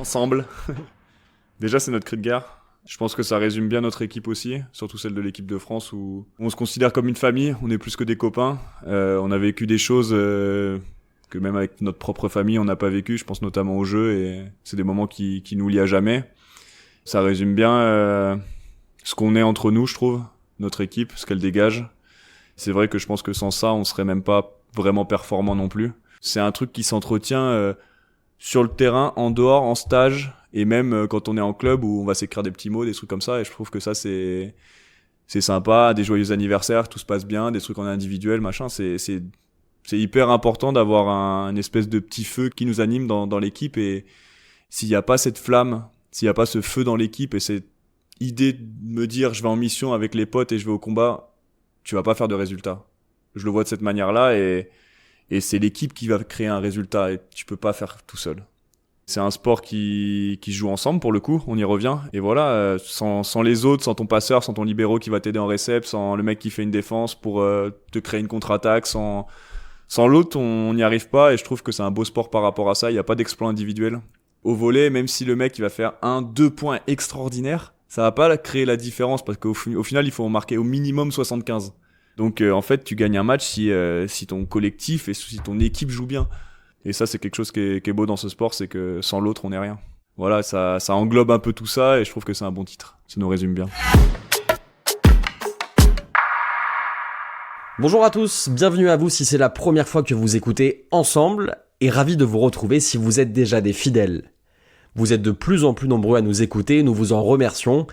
ensemble. Déjà, c'est notre cri de guerre. Je pense que ça résume bien notre équipe aussi, surtout celle de l'équipe de France où on se considère comme une famille, on est plus que des copains. On a vécu des choses que même avec notre propre famille, on n'a pas vécu. Je pense notamment au jeu et c'est des moments qui nous lient à jamais. Ça résume bien ce qu'on est entre nous, je trouve, notre équipe, ce qu'elle dégage. C'est vrai que je pense que sans ça, on serait même pas vraiment performant non plus. C'est un truc qui s'entretient sur le terrain, en dehors, en stage, et même quand on est en club où on va s'écrire des petits mots, des trucs comme ça. Et je trouve que ça, c'est sympa, des joyeux anniversaires, tout se passe bien, des trucs en individuel, machin. C'est hyper important d'avoir une espèce de petit feu qui nous anime dans l'équipe. Et s'il y a pas cette flamme, s'il y a pas ce feu dans l'équipe et cette idée de me dire je vais en mission avec les potes et je vais au combat, tu vas pas faire de résultat. Je le vois de cette manière-là et c'est l'équipe qui va créer un résultat et tu peux pas faire tout seul. C'est un sport qui se joue ensemble pour le coup, on y revient. Et voilà, sans les autres, sans ton passeur, sans ton libéro qui va t'aider en récep, sans le mec qui fait une défense pour te créer une contre-attaque, sans l'autre, on n'y arrive pas. Et je trouve que c'est un beau sport par rapport à ça. Il n'y a pas d'exploit individuel. Au volley, même si le mec il va faire 1-2 points extraordinaires, ça va pas créer la différence parce qu'au final, il faut en marquer au minimum 75. Donc en fait, tu gagnes un match si ton collectif et si ton équipe joue bien. Et ça, c'est quelque chose qui est beau dans ce sport, c'est que sans l'autre, on n'est rien. Voilà, ça englobe un peu tout ça et je trouve que c'est un bon titre. Ça nous résume bien. Bonjour à tous, bienvenue à vous si c'est la première fois que vous écoutez Ensemble et ravi de vous retrouver si vous êtes déjà des fidèles. Vous êtes de plus en plus nombreux à nous écouter, nous vous en remercions.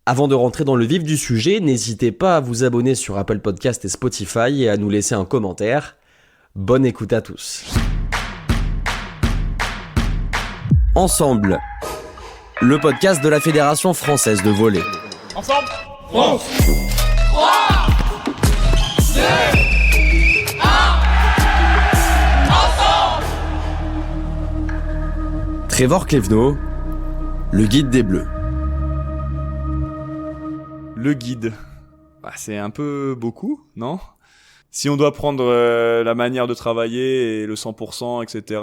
Avant de rentrer dans le vif du sujet, n'hésitez pas à vous abonner sur Apple Podcast et Spotify et à nous laisser un commentaire. Bonne écoute à tous. Ensemble, le podcast de la Fédération française de volley. Ensemble, France 3, 2, 1, ensemble. Trevor Clevenot, le guide des Bleus. Le guide, c'est un peu beaucoup, non ? Si on doit prendre la manière de travailler et le 100%, etc.,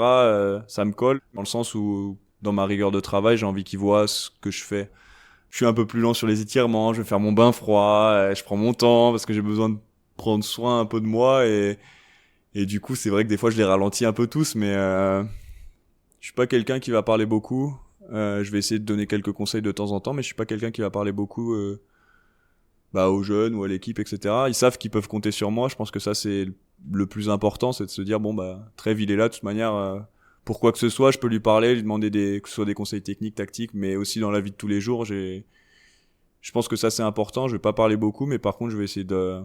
ça me colle, dans le sens où, dans ma rigueur de travail, j'ai envie qu'ils voient ce que je fais. Je suis un peu plus lent sur les étirements, je vais faire mon bain froid, je prends mon temps, parce que j'ai besoin de prendre soin un peu de moi, et du coup, c'est vrai que des fois, je les ralentis un peu tous, mais je suis pas quelqu'un qui va parler beaucoup. Je vais essayer de donner quelques conseils de temps en temps, mais je suis pas quelqu'un qui va parler beaucoup aux jeunes ou à l'équipe, etc. Ils savent qu'ils peuvent compter sur moi. Je pense que ça, c'est le plus important, c'est de se dire, Trev, il est là, de toute manière, pour quoi que ce soit, je peux lui parler, lui demander que ce soit des conseils techniques, tactiques, mais aussi dans la vie de tous les jours, je pense que ça, c'est important. Je vais pas parler beaucoup, mais par contre, je vais essayer de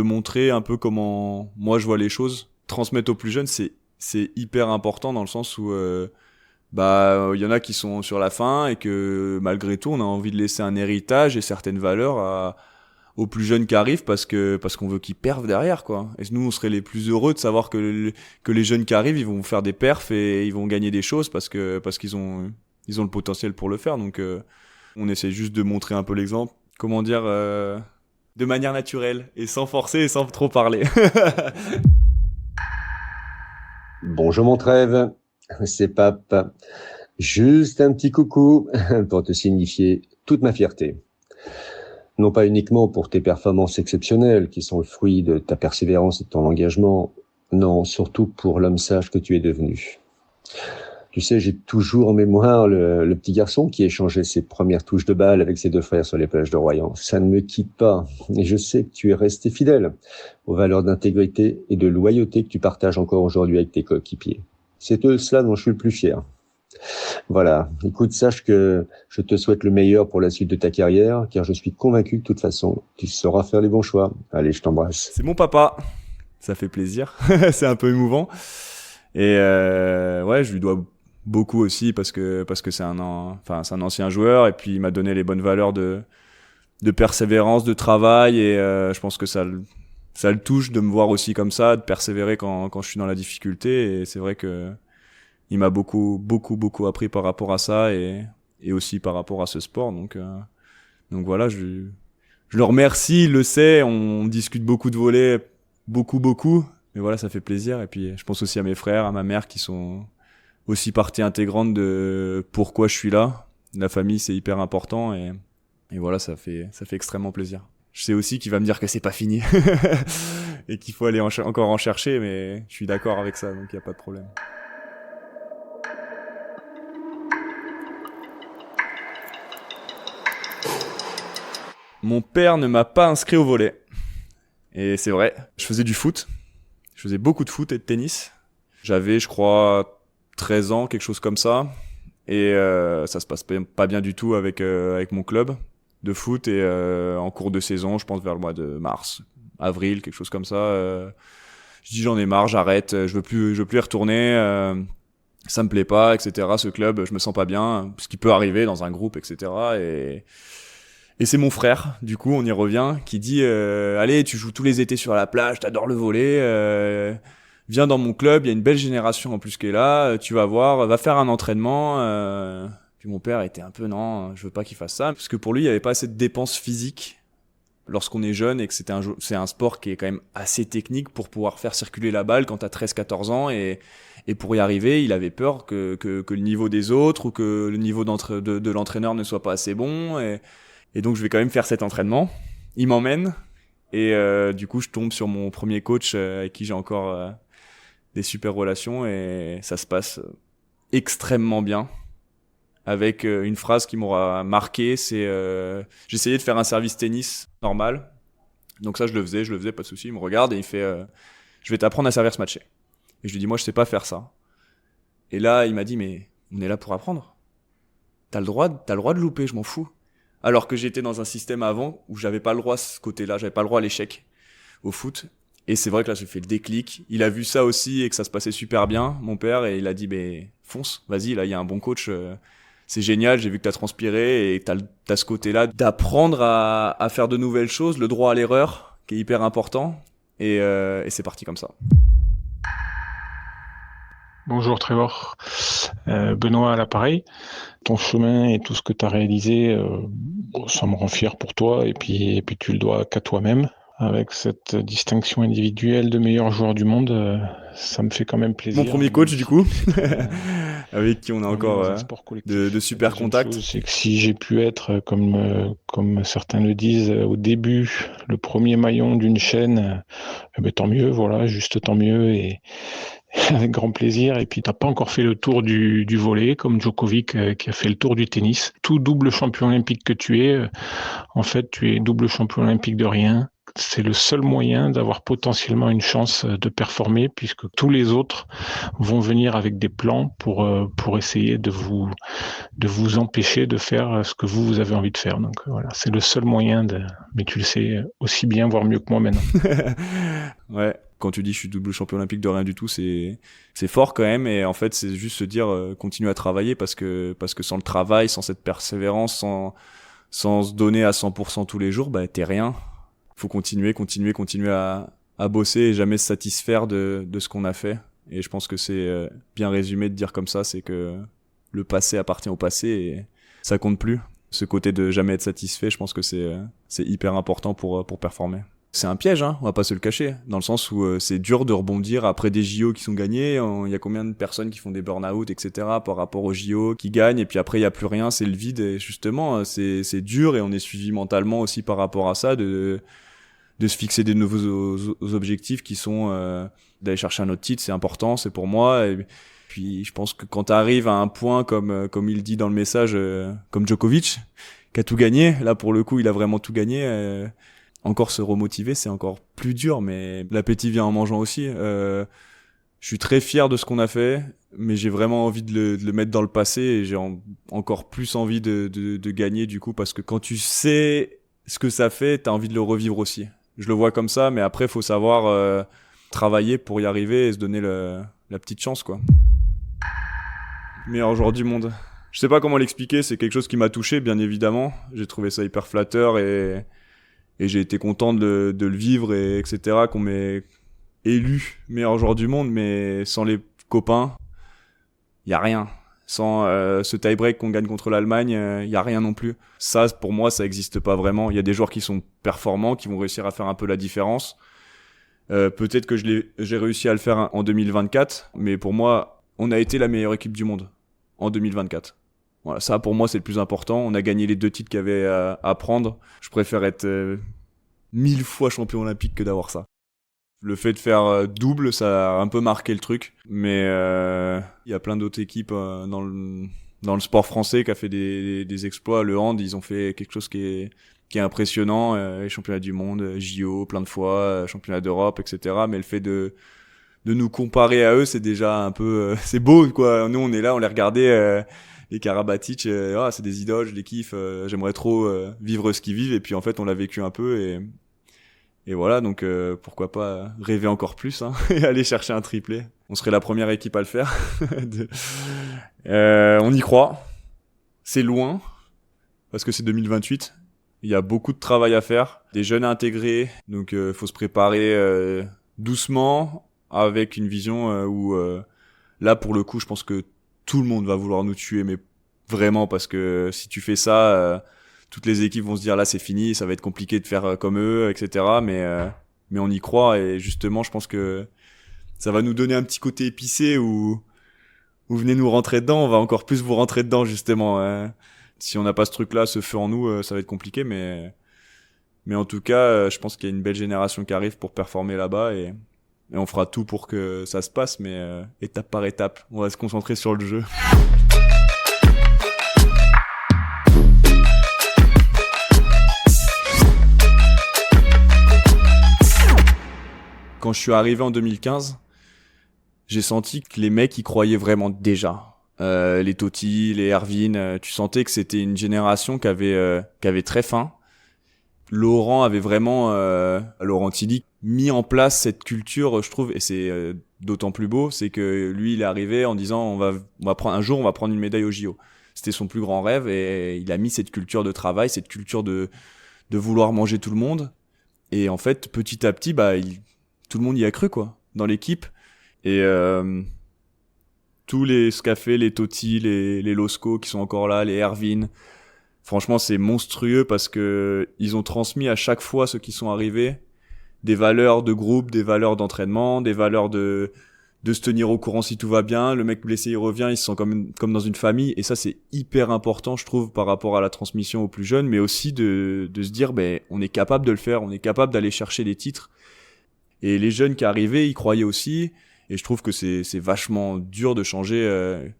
montrer un peu comment moi je vois les choses. Transmettre aux plus jeunes, c'est hyper important dans le sens où, il y en a qui sont sur la fin et que malgré tout, on a envie de laisser un héritage et certaines valeurs aux plus jeunes qui arrivent parce qu'on veut qu'ils perfent derrière, quoi. Et nous, on serait les plus heureux de savoir que les jeunes qui arrivent, ils vont faire des perfs et ils vont gagner des choses parce qu'ils ont le potentiel pour le faire. Donc, on essaie juste de montrer un peu l'exemple. Comment dire, de manière naturelle et sans forcer et sans trop parler. Bonjour mon Trève, c'est Pape. Juste un petit coucou pour te signifier toute ma fierté. Non pas uniquement pour tes performances exceptionnelles qui sont le fruit de ta persévérance et de ton engagement, non, surtout pour l'homme sage que tu es devenu. Tu sais, j'ai toujours en mémoire le petit garçon qui échangeait ses premières touches de balle avec ses deux frères sur les plages de Royan. Ça ne me quitte pas et je sais que tu es resté fidèle aux valeurs d'intégrité et de loyauté que tu partages encore aujourd'hui avec tes coéquipiers. C'est de cela dont je suis le plus fier. Voilà, écoute, sache que je te souhaite le meilleur pour la suite de ta carrière, car je suis convaincu que de toute façon, tu sauras faire les bons choix. Allez, je t'embrasse. C'est mon papa, ça fait plaisir, c'est un peu émouvant. Et je lui dois beaucoup aussi parce que c'est un ancien joueur et puis il m'a donné les bonnes valeurs de persévérance, de travail et je pense que ça le touche de me voir aussi comme ça, de persévérer quand je suis dans la difficulté et c'est vrai que il m'a beaucoup appris par rapport à ça et aussi par rapport à ce sport donc voilà, je le remercie, il le sait, on discute beaucoup de volley, beaucoup mais voilà, ça fait plaisir et puis je pense aussi à mes frères, à ma mère qui sont aussi partie intégrante de pourquoi je suis là. La famille, c'est hyper important et voilà, ça fait extrêmement plaisir. Je sais aussi qu'il va me dire que c'est pas fini et qu'il faut aller encore en chercher, mais je suis d'accord avec ça, donc il y a pas de problème. Mon père ne m'a pas inscrit au volley. Et c'est vrai, je faisais du foot. Je faisais beaucoup de foot et de tennis. J'avais, je crois, 13 ans, quelque chose comme ça. Et ça se passe pas bien du tout avec mon club de foot. Et en cours de saison, je pense vers le mois de mars, avril, quelque chose comme ça, je dis j'en ai marre, j'arrête, je veux plus y retourner. Ça me plaît pas, etc. Ce club, je me sens pas bien. Ce qui peut arriver dans un groupe, etc. Et c'est mon frère, du coup, on y revient, qui dit allez, tu joues tous les étés sur la plage, t'adores le volley, viens dans mon club, il y a une belle génération en plus qui est là, tu vas voir, va faire un entraînement. Puis mon père était un peu non, je veux pas qu'il fasse ça, parce que pour lui, il y avait pas assez de dépenses physiques lorsqu'on est jeune et que c'est un sport qui est quand même assez technique pour pouvoir faire circuler la balle quand t'as 13-14 ans et pour y arriver, il avait peur que le niveau des autres ou que le niveau de l'entraîneur ne soit pas assez bon et donc je vais quand même faire cet entraînement. Il m'emmène et du coup je tombe sur mon premier coach avec qui j'ai encore des super relations et ça se passe extrêmement bien. Avec une phrase qui m'aura marqué, c'est j'essayais de faire un service tennis normal. Donc ça je le faisais pas de souci. Il me regarde et il fait je vais t'apprendre à servir ce match. Et je lui dis moi je sais pas faire ça. Et là il m'a dit mais on est là pour apprendre. T'as le droit de louper, je m'en fous. Alors que j'étais dans un système avant où j'avais pas le droit à ce côté-là, j'avais pas le droit à l'échec au foot. Et c'est vrai que là j'ai fait le déclic. Il a vu ça aussi et que ça se passait super bien, mon père, et il a dit mais fonce, vas-y, là il y a un bon coach, c'est génial, j'ai vu que t'as transpiré et t'as ce côté-là d'apprendre à faire de nouvelles choses, le droit à l'erreur qui est hyper important et c'est parti comme ça. Bonjour Trevor, Benoît à l'appareil. Ton chemin et tout ce que tu as réalisé, ça me rend fier pour toi et puis tu le dois qu'à toi-même. Avec cette distinction individuelle de meilleur joueur du monde, ça me fait quand même plaisir. Mon premier coach du coup, avec qui on a encore de super contacts. C'est que si j'ai pu être, comme certains le disent, au début, le premier maillon d'une chaîne, tant mieux, voilà, juste tant mieux et avec grand plaisir. Et puis t'as pas encore fait le tour du volley comme Djokovic qui a fait le tour du tennis. Tout double champion olympique que tu es, en fait tu es double champion olympique de rien. C'est le seul moyen d'avoir potentiellement une chance de performer puisque tous les autres vont venir avec des plans pour essayer de vous empêcher de faire ce que vous avez envie de faire. Donc voilà, c'est le seul moyen mais tu le sais aussi bien, voire mieux que moi maintenant. Ouais. Quand tu dis je suis double champion olympique de rien du tout, c'est fort quand même. Et en fait, c'est juste se dire continue à travailler parce que sans le travail, sans cette persévérance, sans se donner à 100% tous les jours, t'es rien. Faut continuer à bosser et jamais se satisfaire de ce qu'on a fait. Et je pense que c'est bien résumé de dire comme ça, c'est que le passé appartient au passé et ça compte plus. Ce côté de jamais être satisfait, je pense que c'est hyper important pour performer. C'est un piège, on va pas se le cacher, dans le sens où c'est dur de rebondir après des JO qui sont gagnés. Il y a combien de personnes qui font des burn-out, etc. par rapport aux JO qui gagnent, et puis après il y a plus rien, c'est le vide. Et justement, c'est dur et on est suivi mentalement aussi par rapport à ça de se fixer des nouveaux objectifs qui sont d'aller chercher un autre titre, c'est important, c'est pour moi. Et puis je pense que quand t'arrives à un point comme il dit dans le message, comme Djokovic, qui a tout gagné, là pour le coup il a vraiment tout gagné. Encore se remotiver, c'est encore plus dur, mais l'appétit vient en mangeant aussi. Je suis très fier de ce qu'on a fait, mais j'ai vraiment envie de le mettre dans le passé et j'ai encore plus envie de gagner du coup, parce que quand tu sais ce que ça fait, t'as envie de le revivre aussi. Je le vois comme ça, mais après faut savoir travailler pour y arriver et se donner la petite chance, quoi. Meilleur joueur du monde. Je sais pas comment l'expliquer, c'est quelque chose qui m'a touché, bien évidemment. J'ai trouvé ça hyper flatteur et j'ai été content de le vivre et etc. qu'on m'ait élu meilleur joueur du monde, mais sans les copains, y a rien. Sans ce tie-break qu'on gagne contre l'Allemagne, y a rien non plus. Ça, pour moi, ça existe pas vraiment. Il y a des joueurs qui sont performants, qui vont réussir à faire un peu la différence. Peut-être que j'ai réussi à le faire en 2024, mais pour moi, on a été la meilleure équipe du monde en 2024. Voilà, ça pour moi c'est le plus important. On a gagné les 2 titres qu'il y avait à prendre. Je préfère être 1000 fois champion olympique que d'avoir ça. Le fait de faire double, ça a un peu marqué le truc. Mais il y a plein d'autres équipes dans le sport français qui a fait des exploits. Le hand, ils ont fait quelque chose qui est impressionnant. Les championnats du monde, JO, plein de fois, championnats d'Europe, etc. Mais le fait de nous comparer à eux, c'est déjà un peu... c'est beau, quoi. Nous, on est là, on les regardait... les Karabatic, c'est des idoles, je les kiffe, j'aimerais trop vivre ce qu'ils vivent, et puis en fait on l'a vécu un peu, et voilà, donc pourquoi pas rêver encore plus, hein, et aller chercher un triplé. On serait la première équipe à le faire. On y croit, c'est loin, parce que c'est 2028, il y a beaucoup de travail à faire, des jeunes à intégrer, donc faut se préparer doucement, avec une vision où là pour le coup je pense que tout le monde va vouloir nous tuer, mais vraiment, parce que si tu fais ça, toutes les équipes vont se dire là c'est fini, ça va être compliqué de faire comme eux, etc. Mais on y croit, et justement je pense que ça va nous donner un petit côté épicé où venez nous rentrer dedans, on va encore plus vous rentrer dedans justement. Si on n'a pas ce truc-là, ce feu en nous, ça va être compliqué, mais en tout cas, je pense qu'il y a une belle génération qui arrive pour performer là-bas, et on fera tout pour que ça se passe, mais étape par étape. On va se concentrer sur le jeu. Quand je suis arrivé en 2015, j'ai senti que les mecs y croyaient vraiment déjà. Les Totti, les Erwin, tu sentais que c'était une génération qui avait très faim. Laurent avait vraiment, Laurent Tilly, mis en place cette culture, je trouve, et c'est d'autant plus beau, c'est que lui, il est arrivé en disant on va prendre une médaille au JO. C'était son plus grand rêve, et il a mis cette culture de travail, cette culture de vouloir manger tout le monde. Et en fait, petit à petit, tout le monde y a cru, quoi, dans l'équipe. Et ce qu'a fait les Totti, les Losco qui sont encore là, les Erwin, franchement, c'est monstrueux, parce que ils ont transmis à chaque fois, ceux qui sont arrivés, des valeurs de groupe, des valeurs d'entraînement, des valeurs de se tenir au courant si tout va bien. Le mec blessé, il revient, il se sent comme dans une famille. Et ça, c'est hyper important, je trouve, par rapport à la transmission aux plus jeunes, mais aussi de se dire, on est capable de le faire, on est capable d'aller chercher des titres. Et les jeunes qui arrivaient, ils croyaient aussi. Et je trouve que c'est vachement dur de changer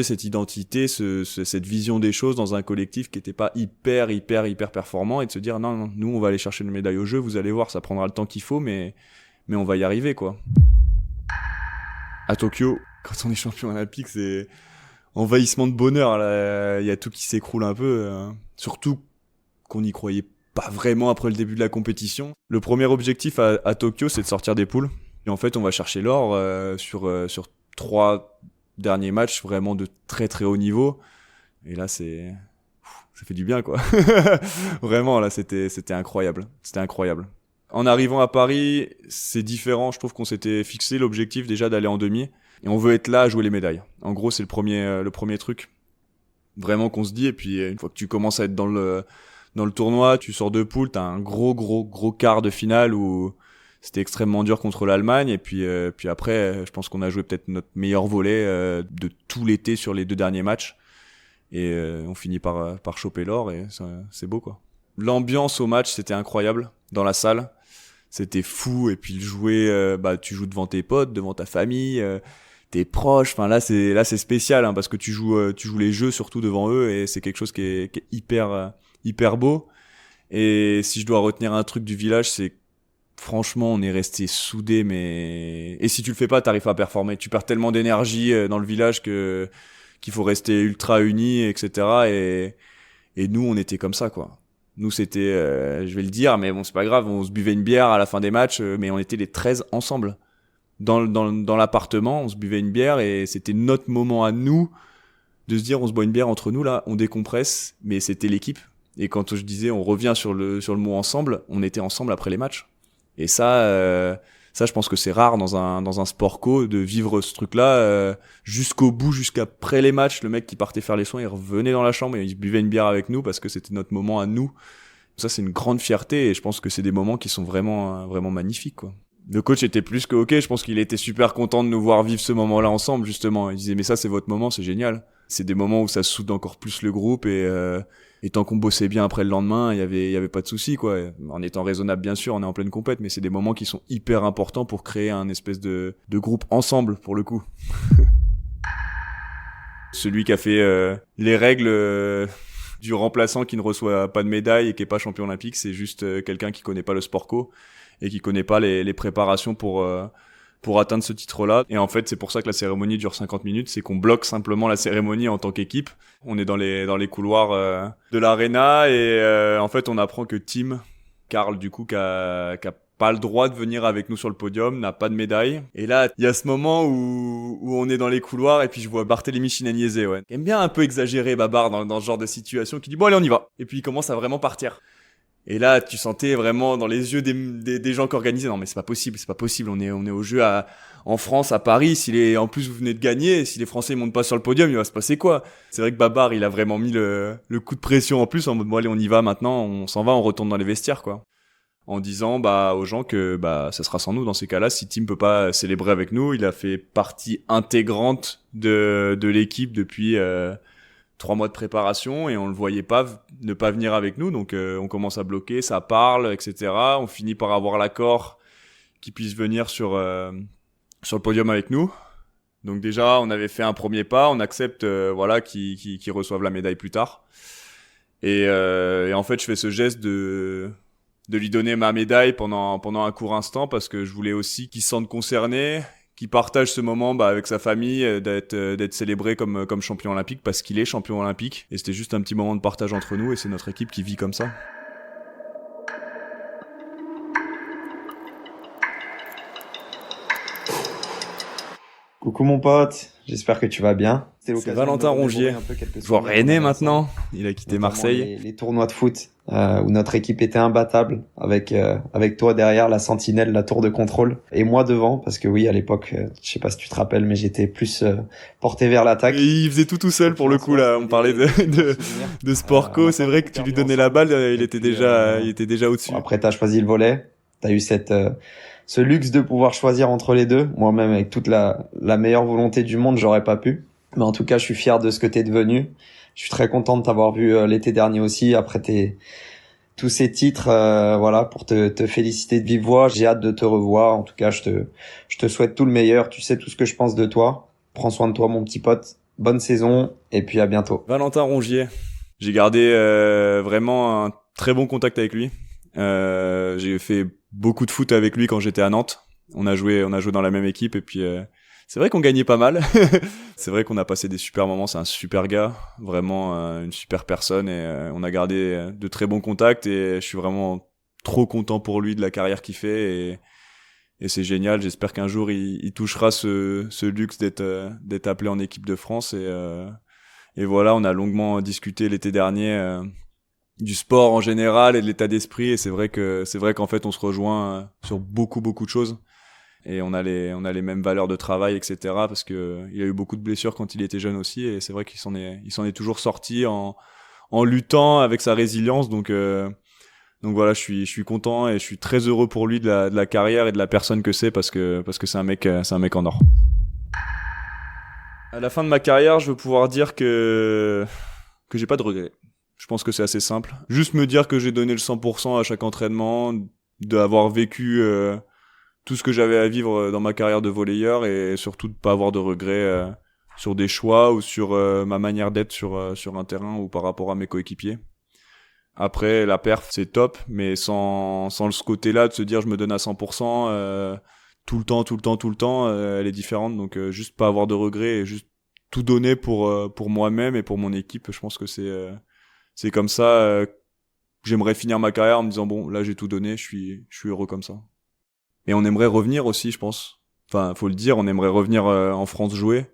cette identité, cette vision des choses dans un collectif qui était pas hyper performant, et de se dire non, nous on va aller chercher une médaille au jeu, vous allez voir, ça prendra le temps qu'il faut, mais on va y arriver, quoi. À Tokyo, quand on est champion olympique, c'est envahissement de bonheur, là. Il y a tout qui s'écroule un peu, surtout qu'on n'y croyait pas vraiment après le début de la compétition. Le premier objectif à Tokyo, c'est de sortir des poules, et en fait on va chercher l'or sur 3 derniers matchs vraiment de très très haut niveau, et là ça fait du bien, quoi. Vraiment, là c'était incroyable, En arrivant à Paris, c'est différent, je trouve qu'on s'était fixé l'objectif déjà d'aller en demi, et on veut être là à jouer les médailles. En gros, c'est le premier truc vraiment qu'on se dit, et puis une fois que tu commences à être dans le tournoi, tu sors de poule, t'as un gros quart de finale où c'était extrêmement dur contre l'Allemagne, et puis après, je pense qu'on a joué peut-être notre meilleur volley de tout l'été sur les 2 derniers matchs, et on finit par choper l'or, et c'est beau, quoi. L'ambiance au match, c'était incroyable dans la salle, c'était fou, et puis le jouer, tu joues devant tes potes, devant ta famille, tes proches, enfin là c'est spécial, hein, parce que tu joues les jeux surtout devant eux, et c'est quelque chose qui est hyper beau. Et si je dois retenir un truc du village, c'est franchement, on est resté soudés, et si tu le fais pas, t'arrives pas à performer. Tu perds tellement d'énergie dans le village qu'il faut rester ultra unis, etc. Et nous, on était comme ça, quoi. Nous, c'était, je vais le dire, mais bon, c'est pas grave, on se buvait une bière à la fin des matchs, mais on était les 13 ensemble. Dans l'appartement, on se buvait une bière, et c'était notre moment à nous de se dire, on se boit une bière entre nous, là, on décompresse, mais c'était l'équipe. Et quand je disais, on revient sur le mot ensemble, on était ensemble après les matchs. Et ça, je pense que c'est rare dans un sport co de vivre ce truc-là jusqu'au bout, jusqu'après les matchs. Le mec qui partait faire les soins, il revenait dans la chambre et il buvait une bière avec nous parce que c'était notre moment à nous. Ça, c'est une grande fierté, et je pense que c'est des moments qui sont vraiment magnifiques, quoi. Le coach était plus que ok, je pense qu'il était super content de nous voir vivre ce moment-là ensemble, justement. Il disait mais ça c'est votre moment, c'est génial. C'est des moments où ça soude encore plus le groupe et tant qu'on bossait bien après le lendemain, il y avait pas de souci quoi. En étant raisonnable bien sûr, on est en pleine compète, mais c'est des moments qui sont hyper importants pour créer un espèce de groupe ensemble pour le coup. Celui qui a fait les règles du remplaçant qui ne reçoit pas de médaille et qui est pas champion olympique, c'est juste quelqu'un qui connaît pas le sport co et qui connaît pas les préparations pour atteindre ce titre-là. Et en fait, c'est pour ça que la cérémonie dure 50 minutes, c'est qu'on bloque simplement la cérémonie en tant qu'équipe. On est dans les couloirs de l'aréna et en fait, on apprend que Tim, Karl du coup, qui a pas le droit de venir avec nous sur le podium, n'a pas de médaille. Et là, il y a ce moment où on est dans les couloirs et puis je vois Barthélemy Chinaniese, ouais. Il aime bien un peu exagérer Babar dans ce genre de situation, qui dit bon allez on y va. Et puis il commence à vraiment partir. Et là, tu sentais vraiment dans les yeux des gens qui organisaient, non mais c'est pas possible, on est au jeu en France, à Paris, en plus vous venez de gagner, si les Français montent pas sur le podium, il va se passer quoi? C'est vrai que Babar, il a vraiment mis le coup de pression en plus, en mode bon allez on y va maintenant, on s'en va, on retourne dans les vestiaires quoi. En disant aux gens que ça sera sans nous dans ces cas-là, si Tim peut pas célébrer avec nous, il a fait partie intégrante de l'équipe depuis 3 mois de préparation et on le voyait pas ne pas venir avec nous, donc on commence à bloquer, ça parle, etc. On finit par avoir l'accord qu'il puisse venir sur le podium avec nous. Donc déjà, on avait fait un premier pas, on accepte qu'ils reçoivent la médaille plus tard. Et en fait, je fais ce geste de lui donner ma médaille pendant un court instant parce que je voulais aussi qu'il se sente concerné, qu'il partage ce moment avec sa famille, d'être célébré comme champion olympique parce qu'il est champion olympique. Et c'était juste un petit moment de partage entre nous et c'est notre équipe qui vit comme ça. Coucou mon pote, j'espère que tu vas bien. C'est Valentin Rongier, joueur rennais maintenant, il a quitté Marseille. Les tournois de foot où notre équipe était imbattable avec toi derrière, la sentinelle, la tour de contrôle et moi devant parce que oui à l'époque, je sais pas si tu te rappelles mais j'étais plus porté vers l'attaque. Et il faisait tout seul pour le coup là, on parlait de sport co, c'est vrai que tu lui donnais la balle, il était déjà au-dessus. Bon, après t'as choisi le volley, t'as eu ce luxe de pouvoir choisir entre les deux. Moi-même, avec toute la meilleure volonté du monde, j'aurais pas pu. Mais en tout cas, je suis fier de ce que t'es devenu. Je suis très content de t'avoir vu l'été dernier aussi, après tous ces titres, pour te féliciter de vive voix. J'ai hâte de te revoir. En tout cas, je te souhaite tout le meilleur. Tu sais tout ce que je pense de toi. Prends soin de toi, mon petit pote. Bonne saison, et puis à bientôt. Valentin Rongier. J'ai gardé vraiment un très bon contact avec lui. J'ai fait beaucoup de foot avec lui quand j'étais à Nantes. On a joué dans la même équipe et puis c'est vrai qu'on gagnait pas mal. C'est vrai qu'on a passé des super moments, c'est un super gars, vraiment une super personne et on a gardé de très bons contacts et je suis vraiment trop content pour lui de la carrière qu'il fait et c'est génial, j'espère qu'un jour il touchera ce luxe d'être appelé en équipe de France et voilà, on a longuement discuté l'été dernier du sport en général et de l'état d'esprit et c'est vrai qu'en fait on se rejoint sur beaucoup de choses et on a les mêmes valeurs de travail, etc. parce que il a eu beaucoup de blessures quand il était jeune aussi et c'est vrai qu'il s'en est toujours sorti en luttant avec sa résilience donc voilà, je suis content et je suis très heureux pour lui de la carrière et de la personne que c'est parce que c'est un mec en or. À la fin de ma carrière, je veux pouvoir dire que j'ai pas de regrets. Je pense que c'est assez simple. Juste me dire que j'ai donné le 100% à chaque entraînement, d'avoir vécu tout ce que j'avais à vivre dans ma carrière de volleyeur et surtout de pas avoir de regrets sur des choix ou sur ma manière d'être sur un terrain ou par rapport à mes coéquipiers. Après, la perf, c'est top, mais sans ce côté-là de se dire je me donne à 100%, tout le temps, elle est différente. Donc juste pas avoir de regrets et juste tout donner pour moi-même et pour mon équipe, je pense que c'est comme ça que j'aimerais finir ma carrière en me disant bon, là j'ai tout donné, je suis heureux comme ça. Et on aimerait revenir aussi, je pense. Enfin, faut le dire, on aimerait revenir en France jouer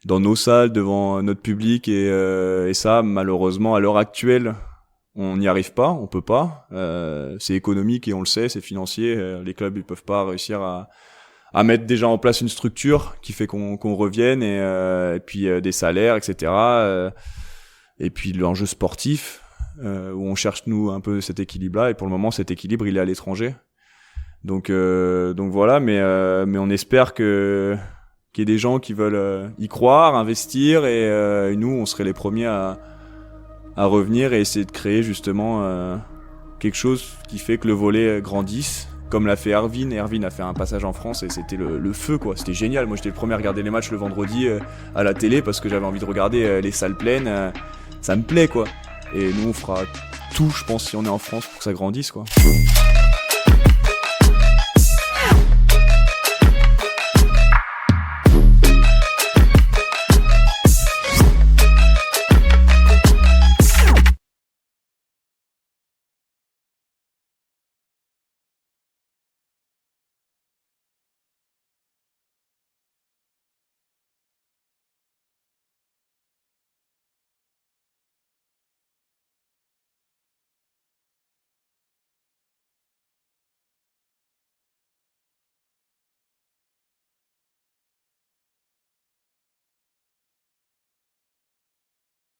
dans nos salles devant notre public et ça malheureusement à l'heure actuelle, on n'y arrive pas, on peut pas. C'est économique et on le sait, c'est financier, les clubs ils peuvent pas réussir à mettre déjà en place une structure qui fait qu'on revienne et puis des salaires, etc. Et puis l'enjeu sportif où on cherche nous un peu cet équilibre-là et pour le moment cet équilibre il est à l'étranger. Donc voilà, mais on espère qu'il y ait des gens qui veulent y croire, investir, et nous, on serait les premiers à revenir et essayer de créer justement quelque chose qui fait que le volley grandisse, comme l'a fait Erwin. Erwin a fait un passage en France et c'était le feu, quoi. C'était génial. Moi, j'étais le premier à regarder les matchs le vendredi à la télé parce que j'avais envie de regarder les salles pleines. Ça me plaît, quoi. Et nous, on fera tout, je pense, si on est en France, pour que ça grandisse, quoi.